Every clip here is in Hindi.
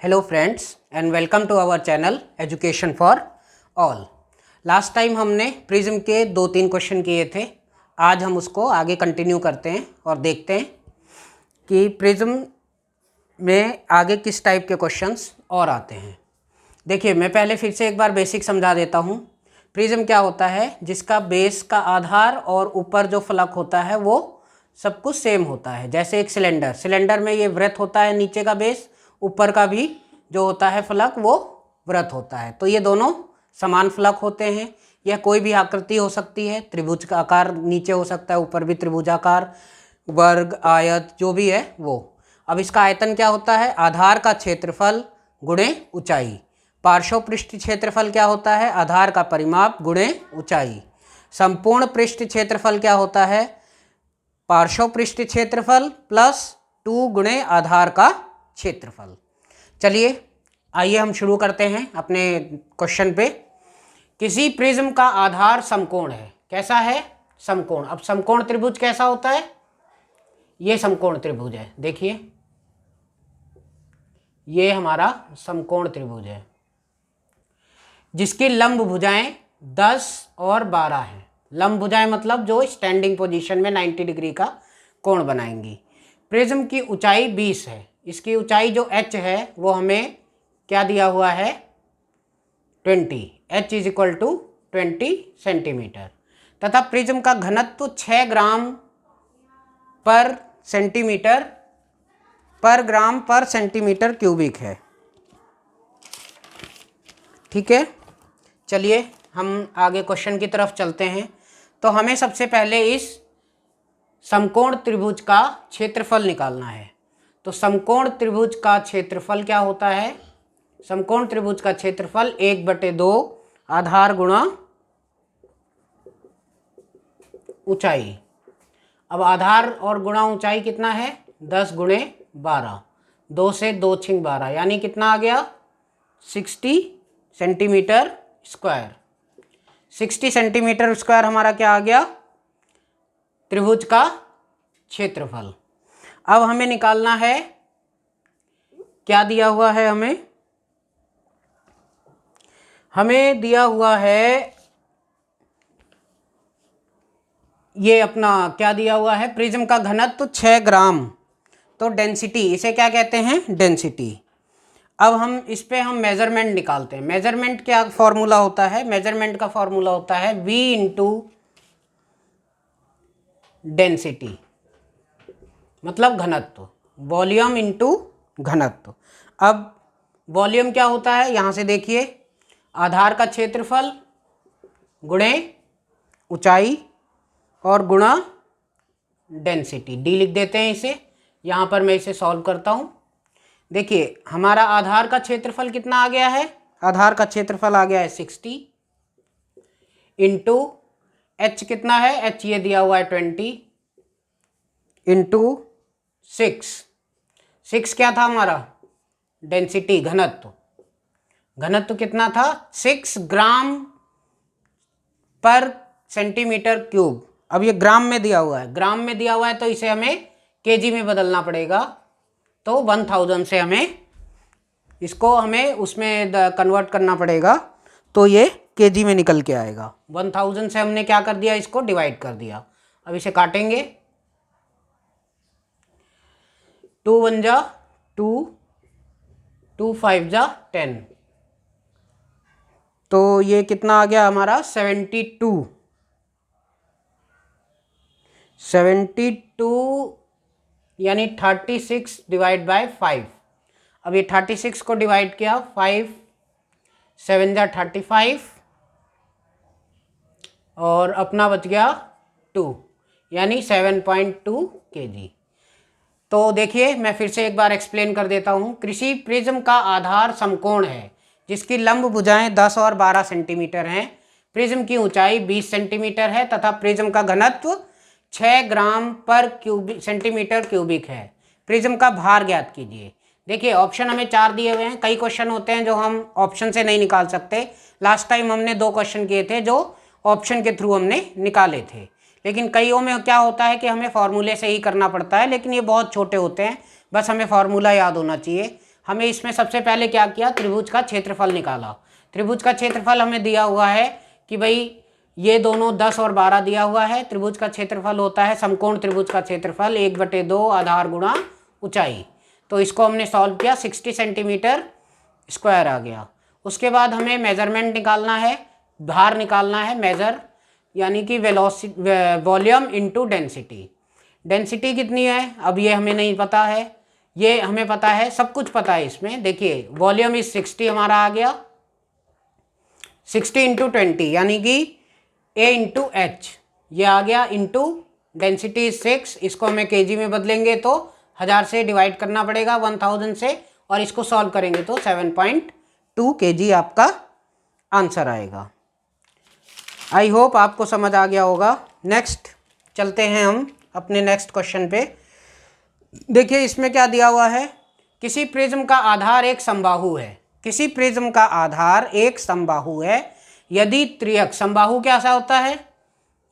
Hello friends and welcome to our channel education for all. Last time हमने प्रिज्म के 2-3 क्वेश्चन किए थे। आज हम उसको आगे कंटिन्यू करते हैं और देखते हैं कि प्रिज्म में आगे किस टाइप के क्वेश्चंस और आते हैं। देखिए, मैं पहले फिर से एक बार बेसिक समझा देता हूँ। प्रिज्म क्या होता है? जिसका बेस का आधार और ऊपर जो फलक होता है वो सब कुछ सेम होता है। जैसे एक सिलेंडर में ये वृत्त होता है, नीचे का बेस, ऊपर का भी जो होता है फलक वो वृत्त होता है। तो ये दोनों समान फलक होते हैं। यह कोई भी आकृति हो सकती है, त्रिभुज का आकार नीचे हो सकता है, ऊपर भी त्रिभुजाकार, वर्ग, आयत, जो भी है वो। अब इसका आयतन क्या होता है? आधार का क्षेत्रफल गुणे ऊंचाई। पार्श्व पृष्ठ क्षेत्रफल क्या होता है? आधार का परिमाप गुणे ऊंचाई। संपूर्ण पृष्ठ क्षेत्रफल क्या होता है? पार्श्व पृष्ठ क्षेत्रफल प्लस 2 गुणे आधार का क्षेत्रफल। चलिए आइए हम शुरू करते हैं अपने क्वेश्चन पे। किसी प्रिज्म का आधार समकोण है। कैसा है? समकोण। अब समकोण त्रिभुज कैसा होता है? ये समकोण त्रिभुज है। देखिए, ये हमारा समकोण त्रिभुज है जिसकी लंब भुजाएं 10 और 12 हैं। लंब भुजाएं मतलब जो स्टैंडिंग पोजीशन में 90 डिग्री का कोण बनाएंगी। प्रिज्म की ऊंचाई 20 है। इसकी ऊंचाई जो h है वो हमें क्या दिया हुआ है? 20। h is equal to 20 centimetre. तथा प्रिज्म का घनत्व 6 ग्राम पर सेंटीमीटर क्यूबिक है। ठीक है, चलिए हम आगे क्वेश्चन की तरफ चलते हैं। तो हमें सबसे पहले इस समकोण त्रिभुज का क्षेत्रफल निकालना है। तो समकोण त्रिभुज का क्षेत्रफल क्या होता है? समकोण त्रिभुज का क्षेत्रफल 1/2 आधार गुणा ऊंचाई। अब आधार और गुणा ऊंचाई कितना है? 10 गुणे 12। 2 से 2 छिंग 12 यानी कितना आ गया? 60 सेंटीमीटर स्क्वायर। 60 सेंटीमीटर स्क्वायर हमारा क्या आ गया? त्रिभुज का क्षेत्रफल। अब हमें निकालना है, क्या दिया हुआ है हमें दिया हुआ है ये अपना क्या दिया हुआ है? प्रिज्म का घनत्व 6 ग्राम। तो डेंसिटी, इसे क्या कहते हैं? डेंसिटी। अब हम इस पे मेजरमेंट निकालते हैं। मेजरमेंट क्या फॉर्मूला होता है? मेजरमेंट का फॉर्मूला होता है V इंटू डेंसिटी, मतलब घनत्व, वॉल्यूम इंटू घनत्व। अब वॉल्यूम क्या होता है? यहाँ से देखिए, आधार का क्षेत्रफल गुणे ऊंचाई और गुणा डेंसिटी। D लिख देते हैं इसे। यहाँ पर मैं इसे सॉल्व करता हूँ। देखिए, हमारा आधार का क्षेत्रफल कितना आ गया है? आधार का क्षेत्रफल आ गया है 60 इंटू h कितना है? h ये दिया हुआ है 20 इंटू 6 क्या था हमारा? डेंसिटी, घनत्व। घनत्व कितना था? 6 ग्राम पर सेंटीमीटर क्यूब। अब ये ग्राम में दिया हुआ है, ग्राम में दिया हुआ है तो इसे हमें केजी में बदलना पड़ेगा। तो 1000 से हमें उसमें कन्वर्ट करना पड़ेगा, तो ये केजी में निकल के आएगा। 1000 से हमने क्या कर दिया? इसको डिवाइड कर दिया। अब इसे काटेंगे। 2 1 जा 2, 2 5 जा 10। तो ये कितना आ गया हमारा? 72 यानी 36 डिवाइड बाय 5। अब ये 36 को डिवाइड किया, 5 7 जा 35 और अपना बच गया 2 यानी 7.2 kg। तो देखिए, मैं फिर से एक बार एक्सप्लेन कर देता हूँ। किसी प्रिज्म का आधार समकोण है जिसकी लंब भुजाएं 10 और 12 सेंटीमीटर हैं। प्रिज्म की ऊंचाई 20 सेंटीमीटर है तथा प्रिज्म का घनत्व 6 ग्राम पर सेंटीमीटर क्यूबिक है। प्रिज्म का भार ज्ञात कीजिए। देखिए, ऑप्शन हमें 4 दिए हुए हैं। कई क्वेश्चन होते हैं जो हम ऑप्शन से नहीं निकाल सकते। लास्ट टाइम हमने 2 क्वेश्चन किए थे जो ऑप्शन के थ्रू हमने निकाले थे, लेकिन कईयों में क्या होता है कि हमें फॉर्मूले से ही करना पड़ता है, लेकिन ये बहुत छोटे होते हैं, बस हमें फॉर्मूला याद होना चाहिए। हमें इसमें सबसे पहले क्या किया, त्रिभुज का क्षेत्रफल निकाला। त्रिभुज का क्षेत्रफल हमें दिया हुआ है कि भाई ये दोनों 10 और 12 दिया हुआ है। त्रिभुज का क्षेत्रफल होता है, समकोण त्रिभुज का क्षेत्रफल 1/2 आधार गुणा ऊंचाई। तो इसको हमने सॉल्व किया, 60 सेंटीमीटर स्क्वायर आ गया। उसके बाद हमें मेजरमेंट निकालना है, भार निकालना है, मेजर यानी कि वॉल्यूम इंटू डेंसिटी। डेंसिटी कितनी है अब ये हमें नहीं पता है, ये हमें पता है, सब कुछ पता है इसमें। देखिए वॉल्यूम इज 60 हमारा आ गया, 60 इंटू 20 यानी कि A इंटू एच ये आ गया, इंटू डेंसिटी 6, इसको हमें केजी में बदलेंगे तो 1000 से डिवाइड करना पड़ेगा 1000 से, और इसको सॉल्व करेंगे तो 7.2 kg आपका आंसर आएगा। आई होप आपको समझ आ गया होगा। नेक्स्ट चलते हैं हम अपने नेक्स्ट क्वेश्चन पे। देखिए इसमें क्या दिया हुआ है, किसी प्रिज्म का आधार एक समबाहु है। किसी प्रिज्म का आधार एक समबाहु है यदि त्रियक, समबाहु कैसा होता है,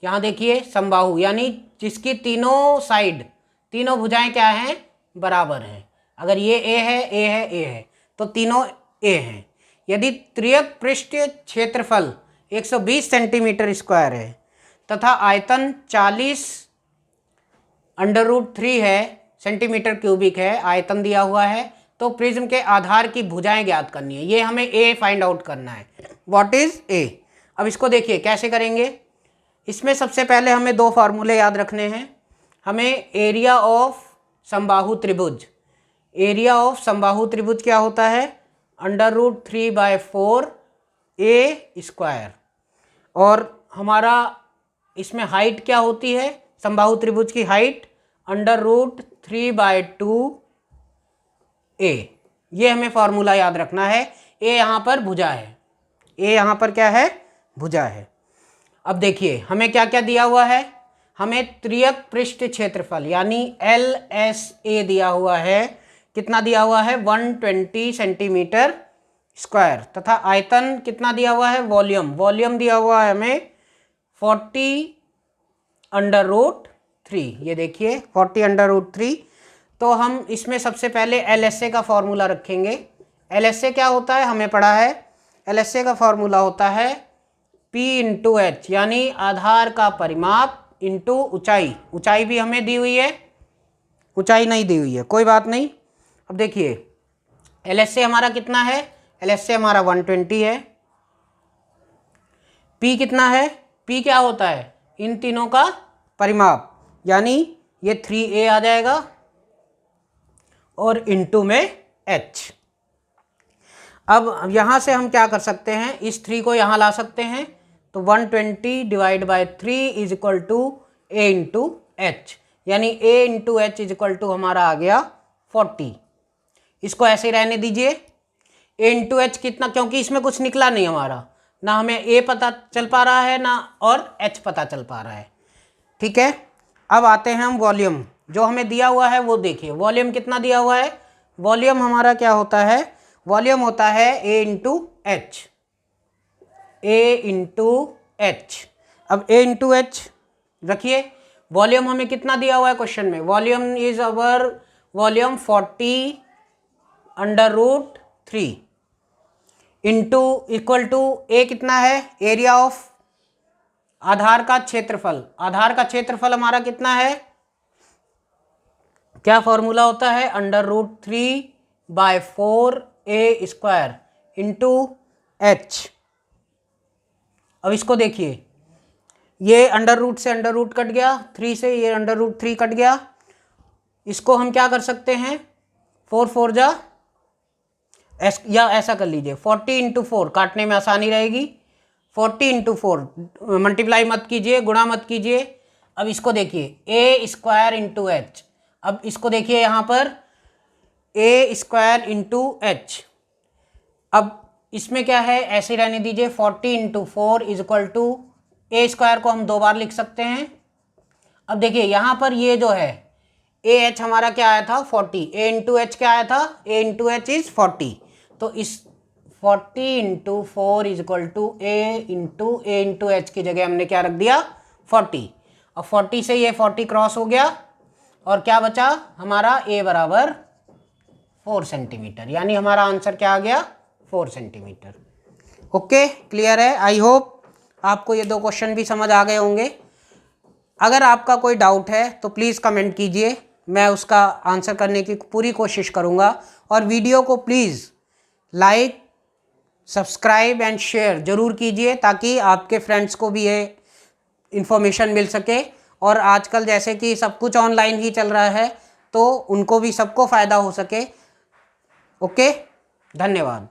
यहाँ देखिए समबाहु यानी जिसकी तीनों साइड, तीनों भुजाएं क्या हैं, बराबर हैं। अगर ये ए है, ए है, ए है तो तीनों ए हैं। यदि त्रियक पृष्ठ क्षेत्रफल 120 सेंटीमीटर स्क्वायर है तथा आयतन 40√3 है, सेंटीमीटर क्यूबिक है, आयतन दिया हुआ है, तो प्रिज्म के आधार की भुजाएं ज्ञात करनी है। ये हमें ए फाइंड आउट करना है, व्हाट इज ए। अब इसको देखिए कैसे करेंगे। इसमें सबसे पहले हमें दो फार्मूले याद रखने हैं। हमें एरिया ऑफ समबाहु त्रिभुज, एरिया ऑफ समबाहु त्रिभुज क्या होता है, √3/4 ए स्क्वायर, और हमारा इसमें हाइट क्या होती है, समबाहु त्रिभुज की हाइट √3/2 ए। ये हमें फॉर्मूला याद रखना है। ए यहाँ पर भुजा है, ए यहाँ पर क्या है, भुजा है। अब देखिए हमें क्या क्या दिया हुआ है, हमें त्रियक पृष्ठ क्षेत्रफल यानी LSA दिया हुआ है। कितना दिया हुआ है, 120 सेंटीमीटर स्क्वायर, तथा आयतन कितना दिया हुआ है, वॉल्यूम, वॉल्यूम दिया हुआ है हमें 40√3। ये देखिए 40√3। तो हम इसमें सबसे पहले LSA का फॉर्मूला रखेंगे। LSA क्या होता है, हमें पढ़ा है, LSA का फॉर्मूला होता है P इंटू एच यानी आधार का परिमाप इंटू ऊंचाई। ऊंचाई भी हमें दी हुई है, ऊंचाई नहीं दी हुई है, कोई बात नहीं। अब देखिए LSA हमारा कितना है, LSA हमारा 120 है। P कितना है, P क्या होता है, इन तीनों का परिमाप, यानी ये 3A आ जाएगा और इंटू में H। अब यहाँ से हम क्या कर सकते हैं, इस 3 को यहाँ ला सकते हैं, तो 120 divide by 3 is equal to A into H, यानी A into H is equal to हमारा आ गया 40। इसको ऐसे ही रहने दीजिए। A इंटू एच कितना, क्योंकि इसमें कुछ निकला नहीं हमारा, ना हमें A पता चल पा रहा है ना और H पता चल पा रहा है, ठीक है। अब आते हैं हम वॉल्यूम, जो हमें दिया हुआ है वो देखिए, वॉल्यूम कितना दिया हुआ है, वॉल्यूम हमारा क्या होता है, वॉल्यूम होता है A into H, A into H. अब A इंटू एच रखिए, वॉल्यूम हमें कितना दिया हुआ है क्वेश्चन में, volume is our volume 40√3 into equal to A कितना है, एरिया ऑफ आधार का क्षेत्रफल। आधार का क्षेत्रफल हमारा कितना है, क्या फॉर्मूला होता है, √3/4 A स्क्वायर इंटू एच। अब इसको देखिए, ये अंडर रूट से अंडर रूट कट गया, 3 से ये √3 कट गया। इसको हम क्या कर सकते हैं, 4 4 जा, या ऐसा कर लीजिए 40 इंटू 4, काटने में आसानी रहेगी। 40 इंटू 4, मल्टीप्लाई मत कीजिए, गुणा मत कीजिए। अब इसको देखिए A स्क्वायर इंटू एच। अब इसको देखिए यहाँ पर A स्क्वायर इंटू एच। अब इसमें क्या है, ऐसे रहने दीजिए, 40 into 4 is equal to A square को हम 2 बार लिख सकते हैं। अब देखिए यहाँ पर ये जो है AH हमारा क्या आया था, 40, A इंटू एच क्या आया था, A इंटू एच इज 40। तो इस 40 into 4 is equal to A into H की जगह हमने क्या रख दिया, 40। अब 40 से ये 40 क्रॉस हो गया और क्या बचा हमारा, A बराबर 4 सेंटीमीटर, यानी हमारा आंसर क्या आ गया 4 सेंटीमीटर। ओके, क्लियर है। आई होप आपको ये 2 क्वेश्चन भी समझ आ गए होंगे। अगर आपका कोई डाउट है तो प्लीज़ कमेंट कीजिए, मैं उसका आंसर करने की पूरी कोशिश करूँगा। और वीडियो को please like, subscribe and share ज़रूर कीजिए ताकि आपके फ्रेंड्स को भी ये इन्फॉर्मेशन मिल सके। और आजकल जैसे कि सब कुछ ऑनलाइन ही चल रहा है तो उनको भी सबको फ़ायदा हो सके। ओके, धन्यवाद।